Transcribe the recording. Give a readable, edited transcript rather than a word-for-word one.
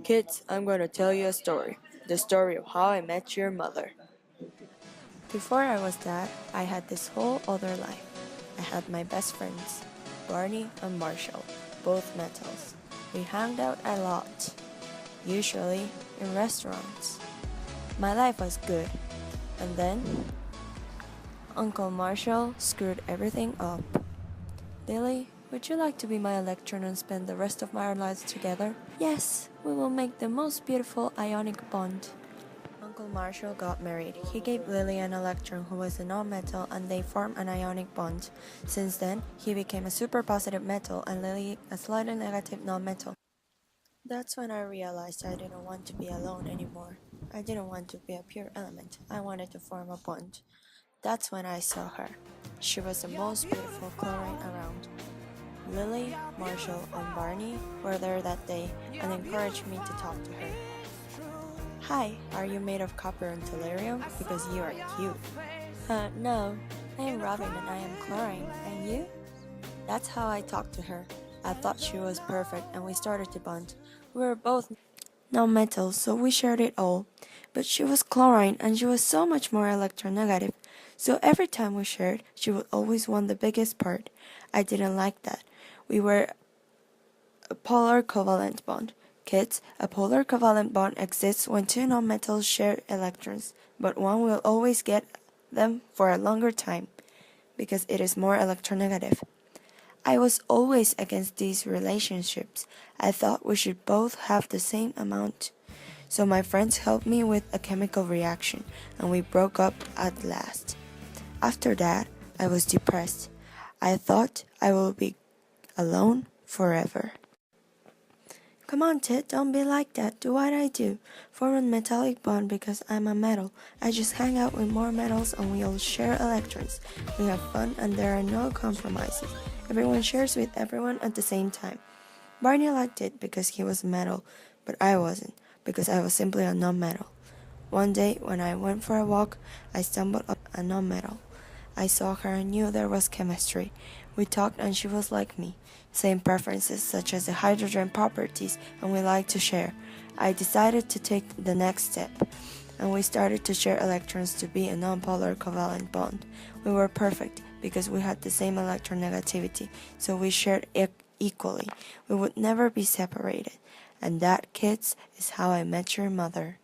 Kids, I'm going to tell you a story. The story of how I met your mother. Before I was dad, I had this whole other life. I had my best friends, Barney and Marshall, both metals. We hung out a lot, usually in restaurants. My life was good. And then, Uncle Marshall screwed everything up. Lily, would you like to be my electron and spend the rest of our lives together? Yes, we will make the most beautiful ionic bond. Uncle Marshall got married. He gave Lily an electron who was a non-metal and they formed an ionic bond. Since then, he became a super positive metal and Lily a slightly negative non-metal. That's when I realized I didn't want to be alone anymore. I didn't want to be a pure element. I wanted to form a bond. That's when I saw her. She was the most beautiful chlorine around. Lily, Marshall, and Barney were there that day and encouraged me to talk to her. Hi, are you made of copper and tellurium? Because you are cute. No, I am Robin and I am chlorine. And you? That's how I talked to her. I thought she was perfect and we started to bond. We were both non-metals, so we shared it all. But she was chlorine and she was so much more electronegative. So every time we shared, she would always want the biggest part. I didn't like that. We were a polar covalent bond. Kids, a polar covalent bond exists when two nonmetals share electrons, but one will always get them for a longer time because it is more electronegative. I was always against these relationships. I thought we should both have the same amount. So my friends helped me with a chemical reaction and we broke up at last. After that, I was depressed. I thought I would be alone forever. Come on, Ted, don't be like that. Do what I do. Form a metallic bond because I'm a metal. I just hang out with more metals and we all share electrons. We have fun and there are no compromises. Everyone shares with everyone at the same time. Barney liked it because he was a metal, but I wasn't, because I was simply a non-metal. One day, when I went for a walk, I stumbled up a non-metal. I saw her and knew there was chemistry. We talked and she was like me. Same preferences such as the hydrogen properties and we like to share. I decided to take the next step and we started to share electrons to be a non-polar covalent bond. We were perfect because we had the same electronegativity, so we shared equally. We would never be separated. And that, kids, is how I met your mother.